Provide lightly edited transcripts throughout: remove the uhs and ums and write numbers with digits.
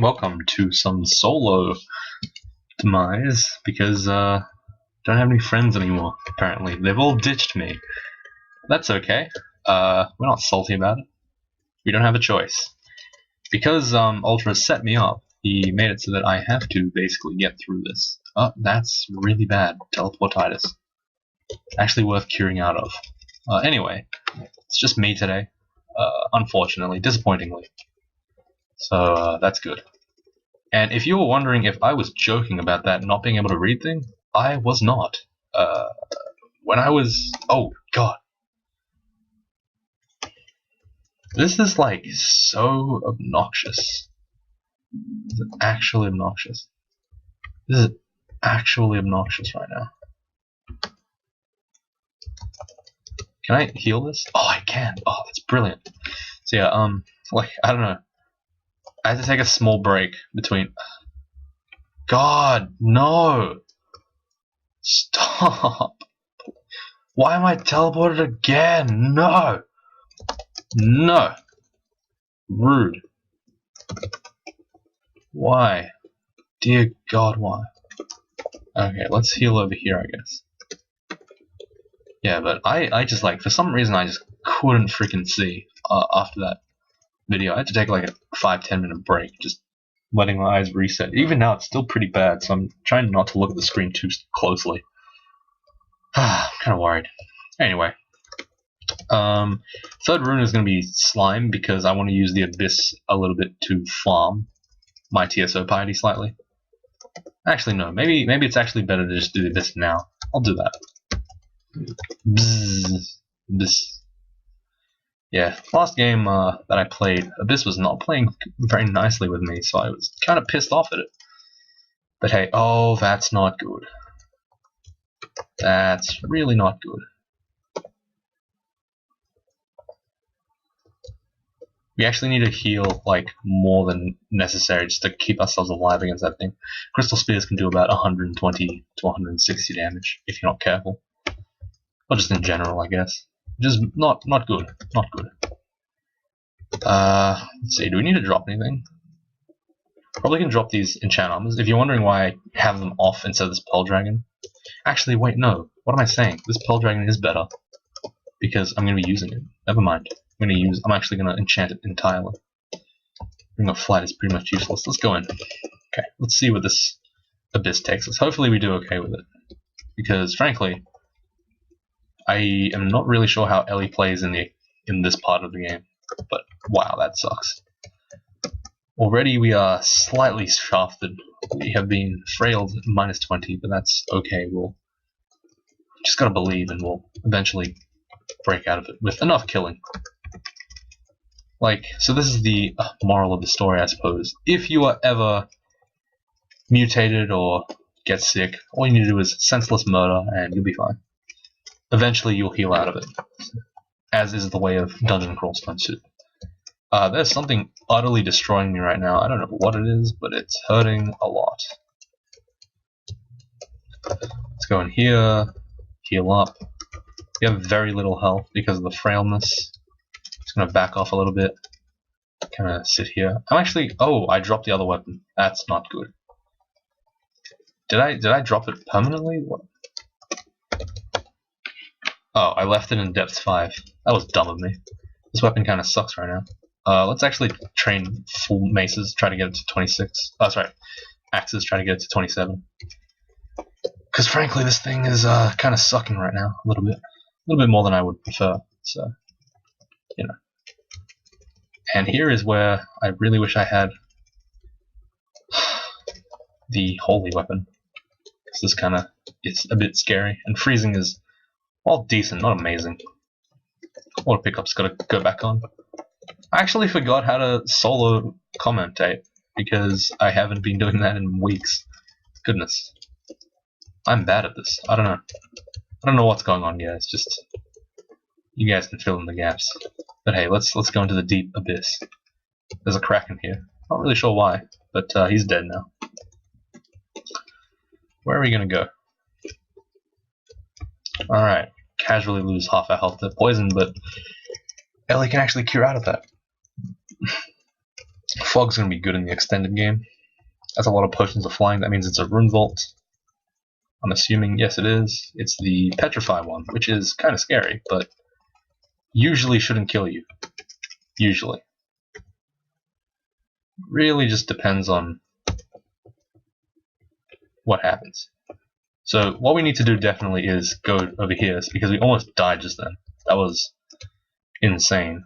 Welcome to some solo demise because don't have any friends anymore. Apparently, they've all ditched me. That's okay. We're not salty about it. We don't have a choice because Ultra set me up. He made it so that I have to basically get through this. Oh, that's really bad. Teleportitis. Actually worth curing out of. Anyway, it's just me today. Unfortunately, disappointingly. So that's good. And if you were wondering if I was joking about that not being able to read thing, I was not. When I was... Oh, God. This is, like, so obnoxious. This is actually obnoxious. This is actually obnoxious right now. Can I heal this? Oh, I can. Oh, that's brilliant. So yeah, like, I don't know. I had to take a small break between... God, no! Stop! Why am I teleported again? No! No! Rude. Why? Dear God, why? Okay, let's heal over here, I guess. Yeah, but I just, like, for some reason I just couldn't freaking see after that video. I had to take like a 5-10 minute break, just letting my eyes reset. Even now it's still pretty bad, so I'm trying not to look at the screen too closely. I'm kind of worried. Anyway, third rune is going to be slime because I want to use the abyss a little bit to farm my TSO piety slightly. Actually, no. Maybe it's actually better to just do the abyss now. I'll do that. Bzz. Bzz. Yeah, last game that I played, Abyss was not playing very nicely with me, so I was kind of pissed off at it. But hey, oh, that's not good. That's really not good. We actually need to heal, like, more than necessary just to keep ourselves alive against that thing. Crystal Spears can do about 120 to 160 damage, if you're not careful. Or just in general, I guess. Just not good. Not good. Let's see, do we need to drop anything? Probably can drop these enchant armors. If you're wondering why I have them off instead of this Pearl Dragon. Actually, wait, no. What am I saying? This Pearl Dragon is better. Because I'm going to be using it. Never mind. I'm actually going to enchant it entirely. Ring of Flight is pretty much useless. Let's go in. Okay, let's see what this Abyss takes us. Hopefully we do okay with it. Because, frankly, I am not really sure how Ellie plays in this part of the game. But, wow, that sucks. Already we are slightly shafted. We have been frailed -20, but that's okay. We'll just gotta believe and we'll eventually break out of it with enough killing. Like, so this is the moral of the story, I suppose. If you are ever mutated or get sick, all you need to do is senseless murder and you'll be fine. Eventually you'll heal out of it, as is the way of Dungeon Crawl Stone Soup. There's something utterly destroying me right now. I don't know what it is, but it's hurting a lot. Let's go in here, heal up. We have very little health because of the frailness. Just gonna back off a little bit. Kind of sit here. I'm actually... Oh, I dropped the other weapon. That's not good. Did I drop it permanently? What? Oh, I left it in depth 5. That was dumb of me. This weapon kind of sucks right now. Let's actually train full maces, try to get it to 26. Oh, sorry. Axes, try to get it to 27. Because frankly, this thing is kind of sucking right now, a little bit more than I would prefer. So, you know. And here is where I really wish I had the holy weapon. Because this kind of is a bit scary, and freezing is, well, decent, not amazing. Auto pickup's got to go back on. I actually forgot how to solo commentate because I haven't been doing that in weeks. Goodness. I'm bad at this. I don't know. I don't know what's going on yet. It's just you guys can fill in the gaps. But hey, let's go into the deep abyss. There's a Kraken here. Not really sure why, but he's dead now. Where are we gonna go? Alright. Casually lose half our health to poison, but Ellie can actually cure out of that. Fog's going to be good in the extended game. That's a lot of potions of flying. That means it's a rune vault. I'm assuming, yes it is. It's the Petrify one, which is kind of scary, but usually shouldn't kill you. Usually. Really just depends on what happens. So what we need to do definitely is go over here, because we almost died just then. That was insane.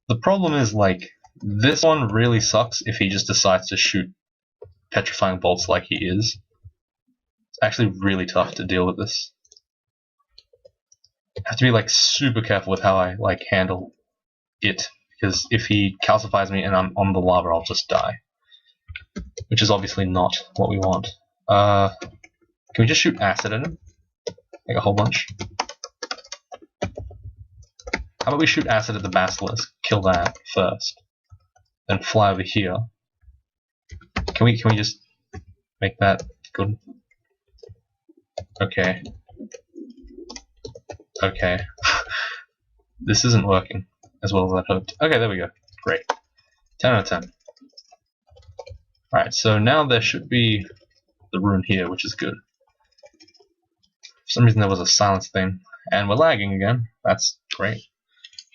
The problem is, like, this one really sucks if he just decides to shoot petrifying bolts like he is. It's actually really tough to deal with this. I have to be like super careful with how I like handle it, because if he calcifies me and I'm on the lava, I'll just die. Which is obviously not what we want. Can we just shoot acid at him? Like a whole bunch? How about we shoot acid at the basilisk, kill that first, then fly over here. Can we just make that good? Okay. Okay. This isn't working as well as I hoped. Okay, there we go. Great. 10 out of 10. Alright, so now there should be the rune here, which is good. For some reason there was a silence thing, and we're lagging again. That's great.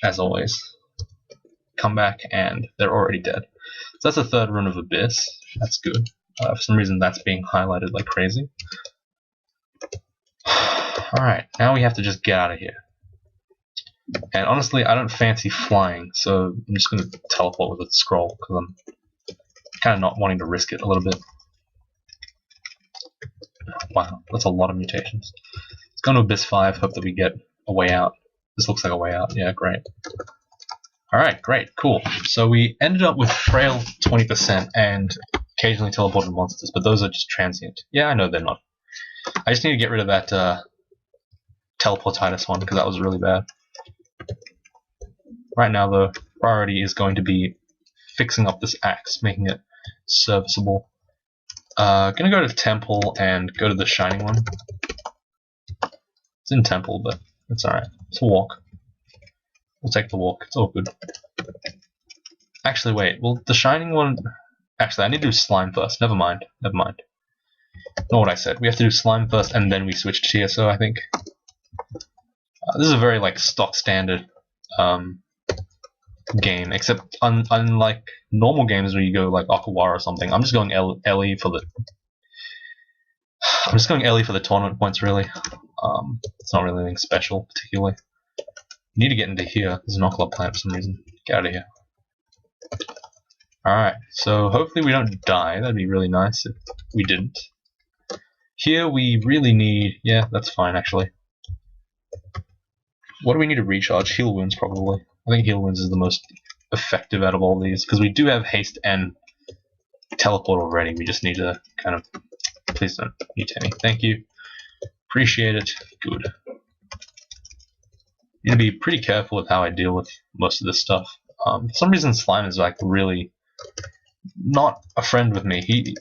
As always. Come back and they're already dead. So that's the third rune of Abyss. That's good. For some reason that's being highlighted like crazy. Alright, now we have to just get out of here. And honestly, I don't fancy flying, so I'm just going to teleport with a scroll, because I'm kind of not wanting to risk it a little bit. Wow, that's a lot of mutations. Let's go to Abyss 5, hope that we get a way out. This looks like a way out. Yeah, great. Alright, great, cool. So we ended up with frail 20% and occasionally teleported monsters, but those are just transient. Yeah, I know they're not. I just need to get rid of that teleportitis one, because that was really bad. Right now, though, priority is going to be fixing up this axe, making it serviceable. Gonna go to Temple and go to the Shining one. It's in Temple, but it's alright. It's a walk. We'll take the walk. It's all good. Actually, wait. Well, the Shining one... Actually, I need to do Slime first. Never mind. Never mind. Not what I said. We have to do Slime first, and then we switch to TSO, I think. This is a very, like, stock standard game, except unlike normal games where you go, like, Aquawara or something. I'm just going LE for the... I'm just going LE for the tournament points, really. It's not really anything special, particularly. Need to get into here. There's an Oculus plant for some reason. Get out of here. Alright, so hopefully we don't die. That'd be really nice if we didn't. Here we really need... Yeah, that's fine, actually. What do we need to recharge? Heal Wounds, probably. I think Heal Wounds is the most effective out of all these, because we do have Haste and Teleport already. We just need to kind of... Please don't mutate me. Thank you. Appreciate it. Good. Need to be pretty careful with how I deal with most of this stuff. For some reason Slime is like really not a friend with me. He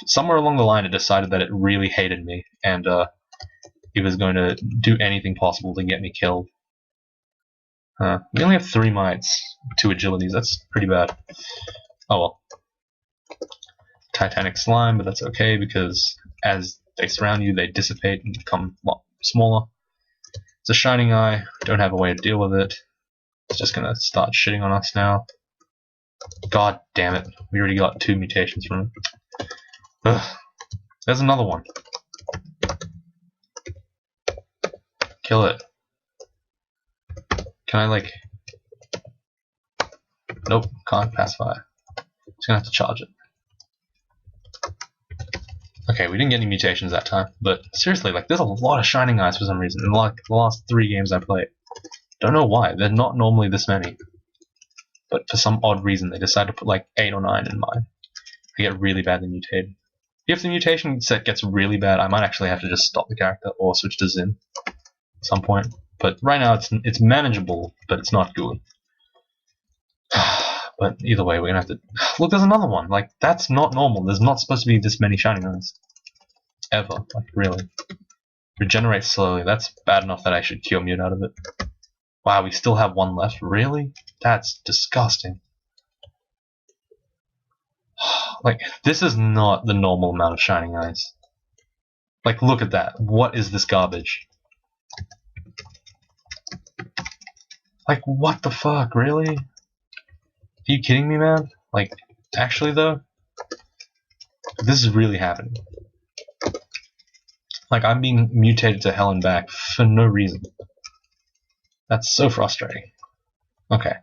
somewhere along the line it decided that it really hated me, and he was going to do anything possible to get me killed. We only have 3 mites, 2 agilities. That's pretty bad. Oh well. Titanic Slime, but that's okay because as they surround you, they dissipate and become a lot smaller. It's a Shining Eye. Don't have a way to deal with it. It's just gonna start shitting on us now. God damn it. We already got 2 mutations from it. Ugh. There's another one. Kill it. Can I, like... Nope, can't pacify. Just gonna have to charge it. Okay, we didn't get any mutations that time, but seriously, like, there's a lot of Shining Eyes for some reason in like the last 3 games I played. Don't know why. They're not normally this many. But for some odd reason, they decided to put like 8 or 9 in mine. I get really badly mutated. If the mutation set gets really bad, I might actually have to just stop the character or switch to Zin at some point. But right now, it's manageable, but it's not good. But either way, we're gonna have to... Look, there's another one. Like, that's not normal. There's not supposed to be this many Shining Eyes. Ever. Like, really. Regenerates slowly. That's bad enough that I should cure mute out of it. Wow, we still have one left? Really? That's disgusting. Like, this is not the normal amount of shining eyes. Like, look at that. What is this garbage? Like, what the fuck? Really? Are you kidding me, man? Like, actually, though? This is really happening. Like, I'm being mutated to hell and back for no reason. That's so frustrating. Okay.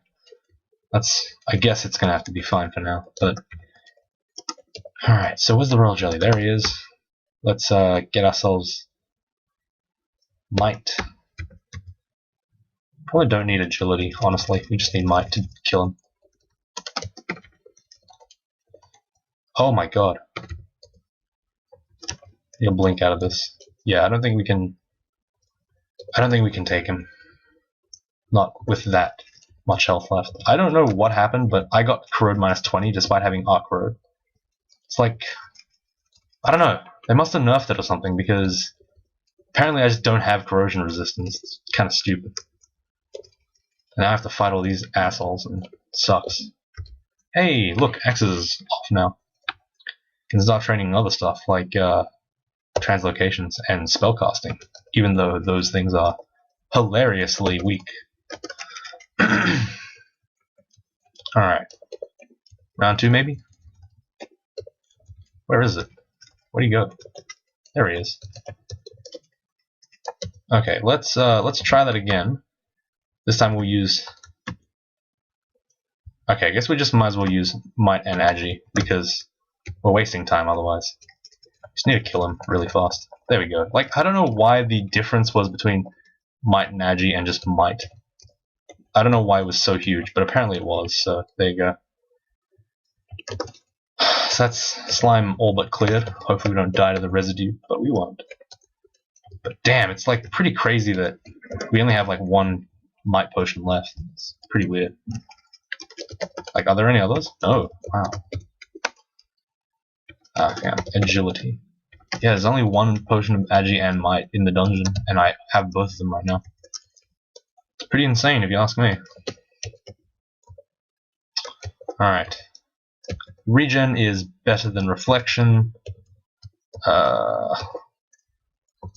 I guess it's gonna have to be fine for now, but... Alright, so where's the royal jelly? There he is. Let's get ourselves might. Probably don't need agility, honestly. We just need might to kill him. Oh my god. He'll blink out of this. Yeah, I don't think we can take him. Not with that much health left. I don't know what happened, but I got corrode minus 20 despite having arc corrode. It's like, I don't know. They must have nerfed it or something, because apparently I just don't have corrosion resistance. It's kind of stupid. And I have to fight all these assholes, and it sucks. Hey, look, X is off now. Can start training other stuff like translocations and spellcasting, even though those things are hilariously weak. Alright. Round 2 maybe? Where is it? Where'd he go? There he is. Okay, let's try that again. This time we'll use... Okay, I guess we just might as well use Might and Agi, because we're wasting time otherwise. Just need to kill him really fast. There we go. Like, I don't know why the difference was between Might and Agi and just Might. I don't know why it was so huge, but apparently it was, so there you go. So that's slime all but cleared. Hopefully we don't die to the residue, but we won't. But damn, it's like pretty crazy that we only have like one Might potion left. It's pretty weird. Like, are there any others? No. Wow. Ah, yeah. Agility. Yeah, there's only one potion of Agi and Might in the dungeon, and I have both of them right now. It's pretty insane if you ask me. Alright. Regen is better than reflection.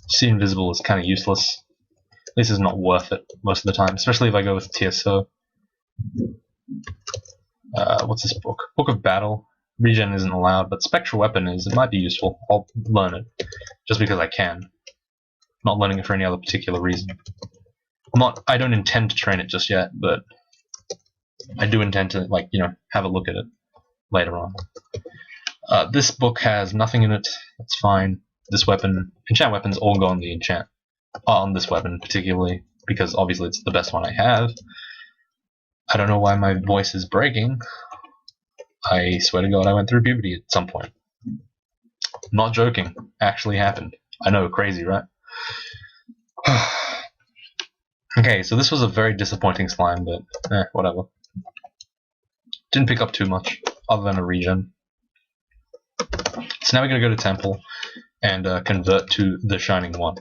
See invisible is kind of useless. This is not worth it most of the time, especially if I go with TSO. What's this book? Book of Battle. Regen isn't allowed, but Spectral Weapon is. It might be useful. I'll learn it, just because I can. Not learning it for any other particular reason. I don't intend to train it just yet, but I do intend to, like, you know, have a look at it later on. This book has nothing in it. That's fine. This weapon, enchant weapons all go on the enchant. On this weapon particularly, because obviously it's the best one I have. I don't know why my voice is breaking. I swear to God I went through puberty at some point. Not joking. Actually happened. I know, crazy, right? Okay, so this was a very disappointing slime, but whatever. Didn't pick up too much, other than a regen. So now we're going to go to Temple and convert to the Shining One.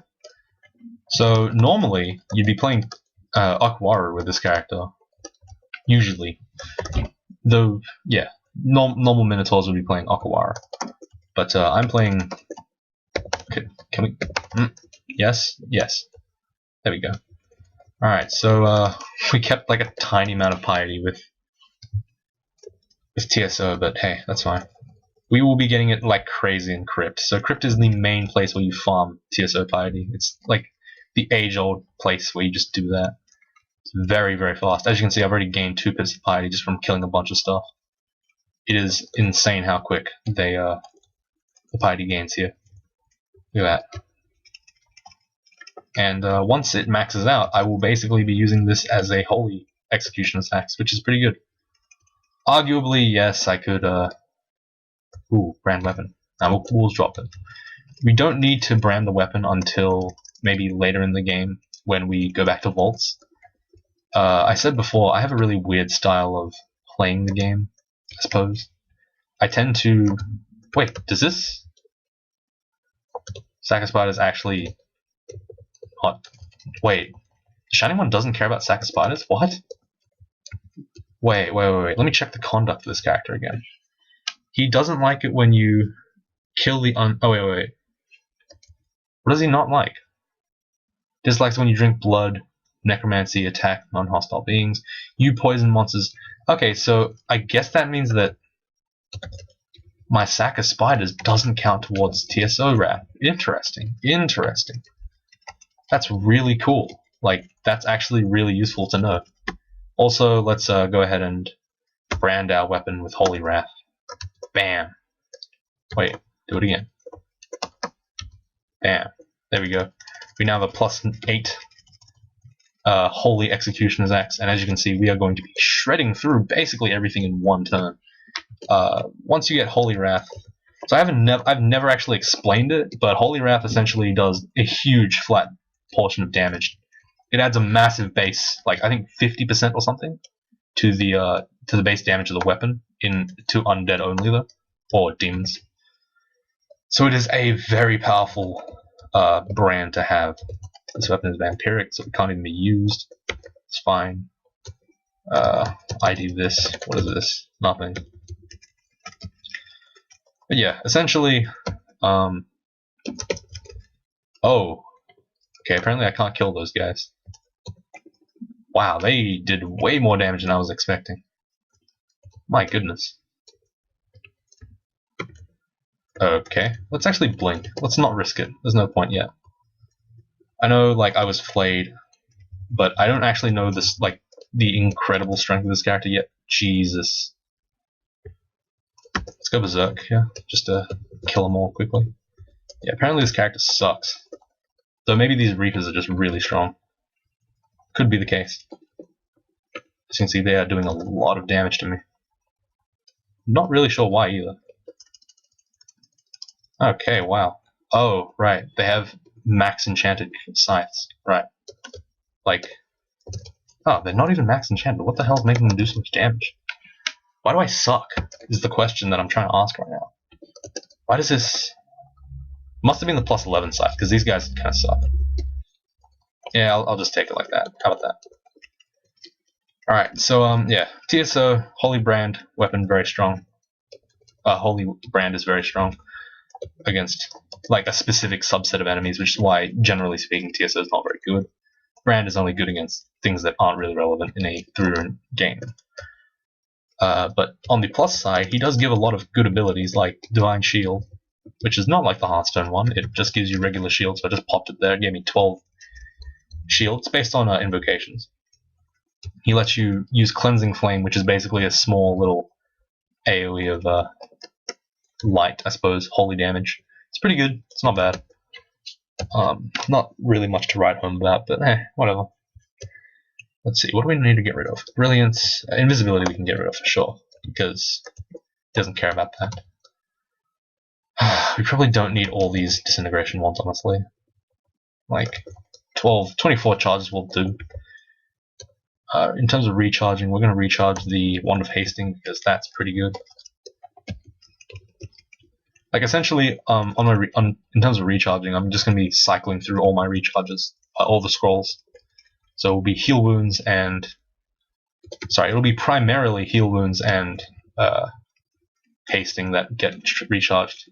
So normally, you'd be playing Akwaru with this character. Usually. Though, yeah, normal Minotaurs would be playing Akwaru. But I'm playing... Can we... Yes? Yes. There we go. Alright, so we kept like a tiny amount of piety with TSO, but hey, that's fine. We will be getting it like crazy in Crypt. So Crypt is the main place where you farm TSO piety. It's like the age-old place where you just do that. It's very, very fast. As you can see, I've already gained 2 bits of piety just from killing a bunch of stuff. It is insane how quick the piety gains here. Look at that. And once it maxes out, I will basically be using this as a holy executioner's axe, which is pretty good. Arguably, yes, I could... Ooh, brand weapon. Now we'll drop it. We don't need to brand the weapon until maybe later in the game when we go back to vaults. I said before, I have a really weird style of playing the game, I suppose. I tend to... Wait, does this... Sack of Spiders actually... What? Wait. The Shining One doesn't care about sack of spiders? What? Wait. Let me check the conduct of this character again. He doesn't like it when you kill the oh, wait. What does he not like? Dislikes when you drink blood, necromancy, attack non-hostile beings. You poison monsters. Okay, so I guess that means that my sack of spiders doesn't count towards TSO wrath. Interesting. That's really cool. Like, that's actually really useful to know. Also, let's go ahead and brand our weapon with Holy Wrath. Bam. Wait, do it again. Bam. There we go. We now have a +8 Holy Executioner's Axe, and as you can see, we are going to be shredding through basically everything in one turn. Once you get Holy Wrath, so I've never actually explained it, but Holy Wrath essentially does a huge flat portion of damage. It adds a massive base, like I think 50% or something, to the base damage of the weapon to undead only though, or demons. So it is a very powerful brand to have. This weapon is vampiric, so it can't even be used. It's fine. I do this. What is this? Nothing. But yeah, essentially, oh, okay. Apparently, I can't kill those guys. Wow, they did way more damage than I was expecting. My goodness. Okay, let's actually blink. Let's not risk it. There's no point yet. I know, like, I was flayed, but I don't actually know this, like, the incredible strength of this character yet. Jesus. Let's go berserk, yeah, just to kill them all quickly. Yeah, apparently this character sucks. So maybe these Reapers are just really strong. Could be the case. As you can see, they are doing a lot of damage to me. Not really sure why either. Okay, wow. Oh, right, they have max enchanted scythes, right. Like, oh, they're not even max enchanted. What the hell is making them do so much damage? Why do I suck, is the question that I'm trying to ask right now. Why does this... Must have been the +11 scythe, because these guys kind of suck. Yeah, I'll just take it like that. How about that? Alright, so, yeah. TSO, Holy Brand, weapon, very strong. Holy Brand is very strong against, like, a specific subset of enemies, which is why, generally speaking, TSO is not very good. Brand is only good against things that aren't really relevant in a through game. But on the plus side, he does give a lot of good abilities like Divine Shield, which is not like the Hearthstone one. It just gives you regular shield, so I just popped it there. It gave me 12 shields based on invocations. He lets you use Cleansing Flame, which is basically a small little AoE of light, I suppose, holy damage. It's pretty good. It's not bad. Not really much to write home about, but whatever. Let's see, what do we need to get rid of? Brilliance, invisibility we can get rid of for sure, because he doesn't care about that. We probably don't need all these disintegration ones, honestly. Like, 24 charges will do. In terms of recharging, we're going to recharge the Wand of Hasting, because that's pretty good. Like, essentially, in terms of recharging, I'm just going to be cycling through all my recharges, all the scrolls. So it'll be heal wounds and... Sorry, it'll be primarily heal wounds and hasting that get recharged.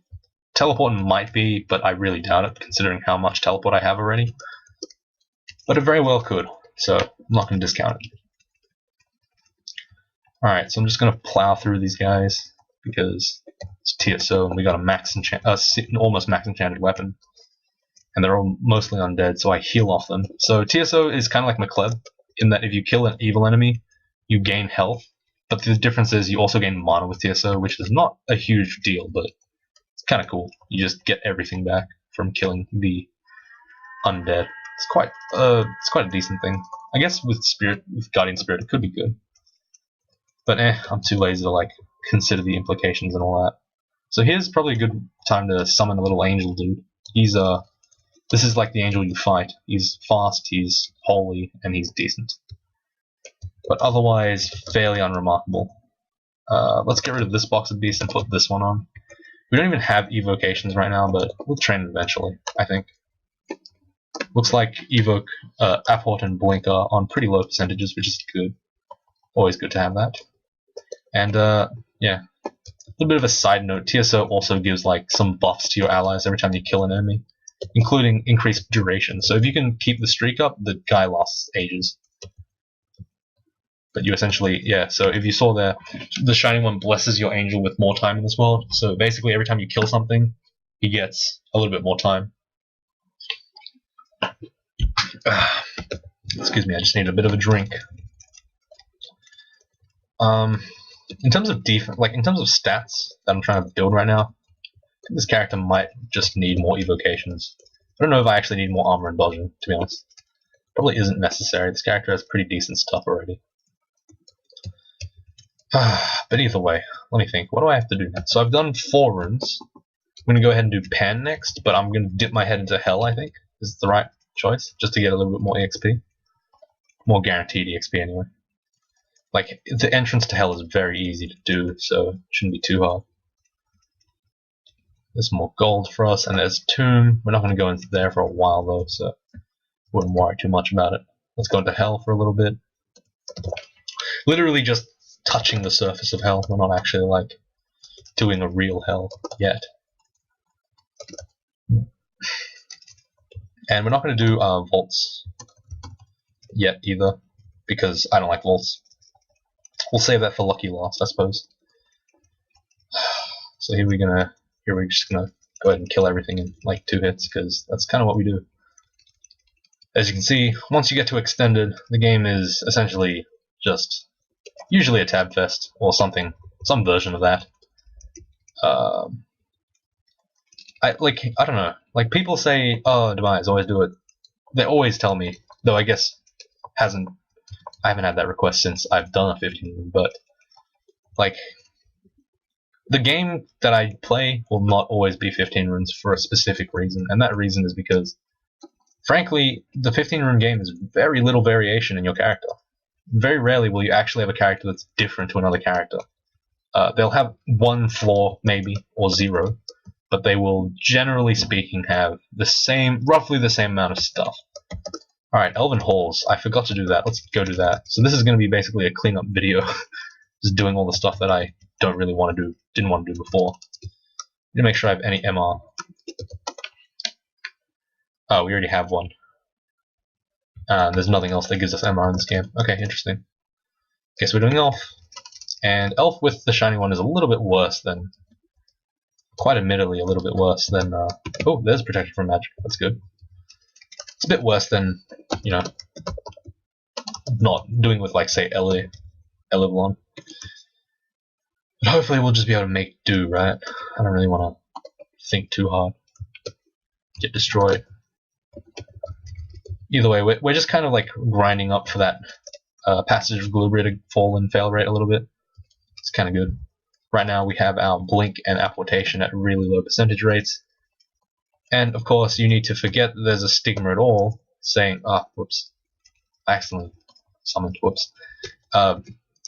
Teleport might be, but I really doubt it, considering how much teleport I have already. But it very well could, so I'm not going to discount it. Alright, so I'm just going to plow through these guys, because it's TSO and we got a almost max enchanted weapon. And they're all mostly undead, so I heal off them. So TSO is kind of like McCleb, in that if you kill an evil enemy, you gain health. But the difference is you also gain mana with TSO, which is not a huge deal, but it's kind of cool. You just get everything back from killing the undead. It's quite a decent thing. I guess with Guardian Spirit, it could be good. But I'm too lazy to like consider the implications and all that. So here's probably a good time to summon a little angel dude. This is like the angel you fight. He's fast, he's holy, and he's decent. But otherwise, fairly unremarkable. Let's get rid of this box of beasts and put this one on. We don't even have evocations right now, but we'll train it eventually, I think. Looks like Evoke, Apport, and Blink are on pretty low percentages, which is good. Always good to have that. And yeah, a little bit of a side note, TSO also gives like some buffs to your allies every time you kill an enemy, including increased duration. So if you can keep the streak up, the guy lasts ages. But you essentially, yeah, so if you saw there, the Shining One blesses your angel with more time in this world. So basically every time you kill something, he gets a little bit more time. Excuse me, I just need a bit of a drink. In terms of defense, like in terms of stats that I'm trying to build right now, I think this character might just need more evocations. I don't know if I actually need more armor and dodging, to be honest. Probably isn't necessary. This character has pretty decent stuff already. But either way, let me think. What do I have to do next? So I've done 4 runes. I'm going to go ahead and do Pan next, but I'm going to dip my head into Hell, I think. Is the right choice, just to get a little bit more EXP. More guaranteed EXP anyway. Like, the entrance to Hell is very easy to do, so it shouldn't be too hard. There's more gold for us, and there's Tomb. We're not going to go into there for a while though, so wouldn't worry too much about it. Let's go into Hell for a little bit. Literally just touching the surface of Hell. We're not actually like doing a real Hell yet. And we're not going to do vaults yet either, because I don't like vaults. We'll save that for lucky last, I suppose. So here we're just gonna go ahead and kill everything in like 2 hits, because that's kind of what we do. As you can see, once you get to extended, the game is essentially just usually a tab fest or something, some version of that. I don't know. Like people say, "Oh, Demise, always do it." They always tell me, though I guess I haven't had that request since I've done a 15 rune, but like the game that I play will not always be 15 runes for a specific reason, and that reason is because, frankly, the 15 rune game is very little variation in your character. Very rarely will you actually have a character that's different to another character. They'll have 1 flaw, maybe, or 0, but they will, generally speaking, have the same, roughly the same amount of stuff. Alright, Elven Halls. I forgot to do that. Let's go do that. So this is going to be basically a cleanup video. Just doing all the stuff that I don't really want to do, didn't want to do before. Need to make sure I have any MR. Oh, we already have one. There's nothing else that gives us MR in this game. Okay, interesting. Okay, so we're doing Elf. And Elf with the Shiny One is a little bit worse than... Quite admittedly, a little bit worse than... oh, there's Protection from Magic. That's good. It's a bit worse than, you know, not doing with, like, say, Elevlon. But hopefully we'll just be able to make do, right? I don't really want to think too hard. Get destroyed. Either way, we're just kind of like grinding up for that Passage of Glubria to fall and fail rate a little bit. It's kind of good. Right now we have our Blink and Apportation at really low percentage rates. And of course you need to forget that there's a stigma at all saying, whoops, I accidentally summoned, whoops.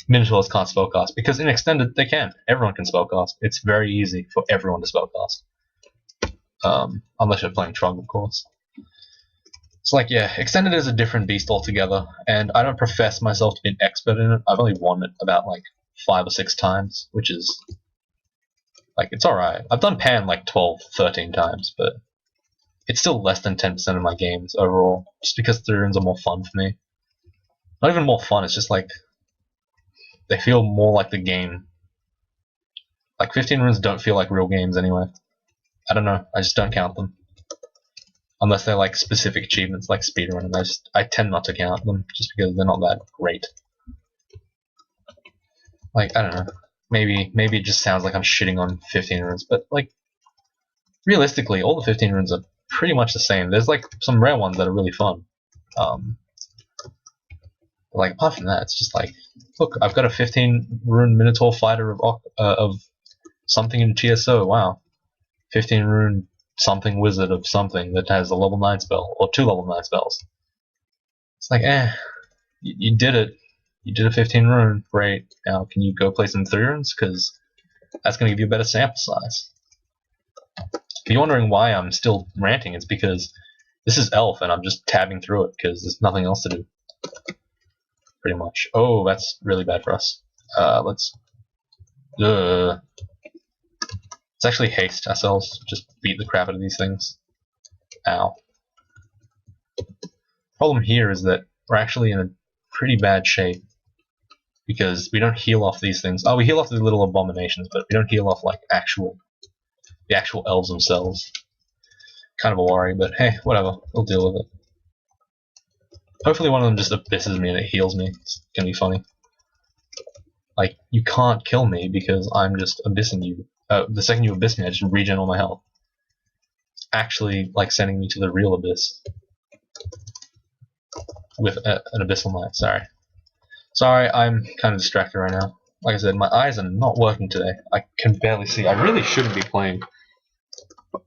Minotaurs can't spellcast, because in Extended they can. Everyone can spellcast. It's very easy for everyone to spellcast. Unless you're playing Trug, of course. It's like, yeah, Extended is a different beast altogether, and I don't profess myself to be an expert in it. I've only won it about like 5 or 6 times, which is, like, it's alright. I've done Pan like 12, 13 times, but it's still less than 10% of my games overall, just because the runes are more fun for me. Not even more fun, it's just like, they feel more like the game. Like 15 runes don't feel like real games anyway. I don't know, I just don't count them. Unless they're like specific achievements like speedrun, and I tend not to count them just because they're not that great. Like, I don't know. Maybe it just sounds like I'm shitting on 15 runes, but like realistically all the 15 runes are pretty much the same. There's like some rare ones that are really fun. Like apart from that, it's just like, look, I've got a 15 rune Minotaur fighter of something in TSO. Wow, 15 rune something wizard of something that has a level 9 spell or 2 level 9 spells. It's like, you did it. You did a 15 rune, great. Now can you go play some 3 runes, because that's going to give you a better sample size. If you're wondering why I'm still ranting, it's because This is Elf, and I'm just tabbing through it because there's nothing else to do. Pretty much. Oh, that's really bad for us. Let's actually haste ourselves. Just beat the crap out of these things. Ow. Problem here is that we're actually in a pretty bad shape because we don't heal off these things. Oh, we heal off the little abominations, but we don't heal off like the actual elves themselves. Kind of a worry, but hey, whatever. We'll deal with it. Hopefully one of them just abysses me and it heals me. It's gonna be funny. Like, you can't kill me because I'm just abyssing you. The second you abyss me, I just regen all my health. It's actually like sending me to the real abyss. With an abyssal knight, Sorry, I'm kind of distracted right now. Like I said, my eyes are not working today. I can barely see. I really shouldn't be playing.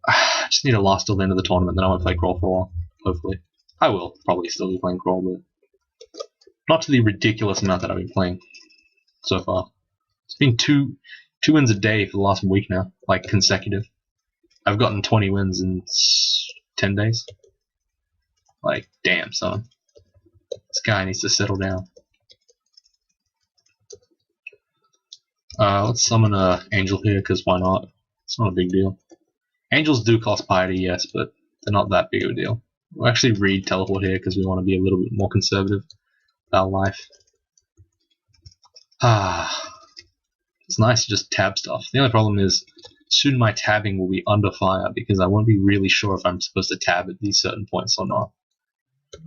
I just need to last till the end of the tournament, then I won't play Crawl for a while. Hopefully. I will probably still be playing Crawl, but not to the ridiculous amount that I've been playing so far. It's been two wins a day for the last week now, like consecutive. I've gotten 20 wins in 10 days. Like, damn, son. This guy needs to settle down. Let's summon an angel here, because why not? It's not a big deal. Angels do cost piety, yes, but they're not that big of a deal. We'll actually read teleport here, because we want to be a little bit more conservative about life. It's nice to just tab stuff. The only problem is, soon my tabbing will be under fire, because I won't be really sure if I'm supposed to tab at these certain points or not.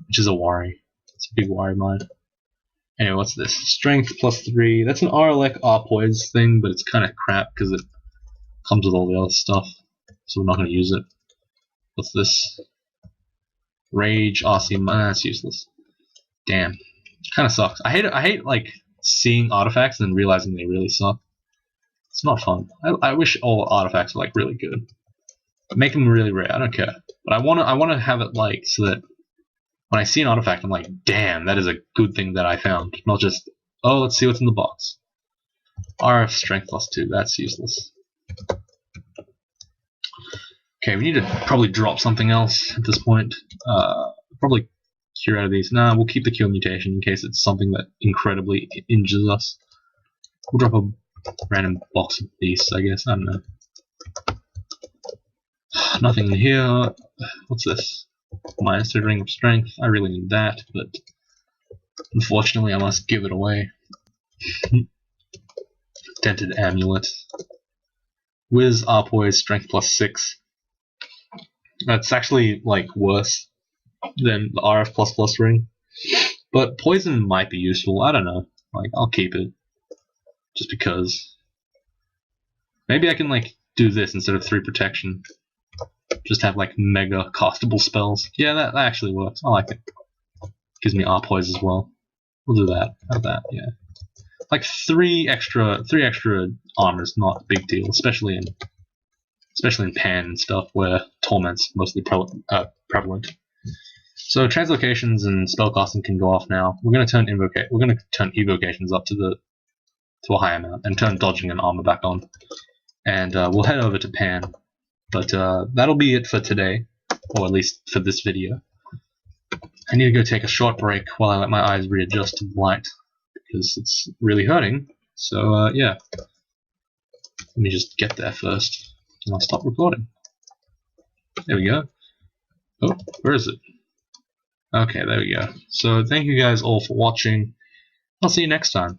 Which is a worry. It's a big worry of mine. Anyway, what's this? Strength +3. That's an RLX R-Poise thing, but it's kind of crap because it comes with all the other stuff. So we're not going to use it. What's this? Rage, RC, that's useless. Damn. Kind of sucks. I hate like seeing artifacts and then realizing they really suck. It's not fun. I wish all artifacts were like really good. But make them really rare. I don't care. But I wanna have it like so that when I see an artifact, I'm like, damn, that is a good thing that I found. Not just, oh, let's see what's in the box. RF strength +2, that's useless. Okay, we need to probably drop something else at this point. Probably cure out of these. Nah, we'll keep the cure mutation in case it's something that incredibly injures us. We'll drop a random box of these, I guess. I don't know. Nothing in here. What's this? -2 ring of strength. I really need that, but unfortunately I must give it away. Dented amulet. Wiz R-Poise strength +6. That's actually like worse than the RF++ ring. But poison might be useful. I don't know. Like, I'll keep it. Just because. Maybe I can like do this instead of 3 protection. Just have like mega castable spells. Yeah, that actually works. I like it. Gives me R-Poise as well. We'll do that. Have that, yeah. Like 3 extra armor's not a big deal, especially in Pan and stuff where Torment's mostly prevalent. So translocations and spellcasting can go off now. We're gonna turn evocations up to a high amount and turn dodging and armor back on. And we'll head over to Pan. But that'll be it for today, or at least for this video. I need to go take a short break while I let my eyes readjust to the light, because it's really hurting. So yeah, let me just get there first, and I'll stop recording. There we go. Oh, where is it? Okay, there we go. So thank you guys all for watching. I'll see you next time.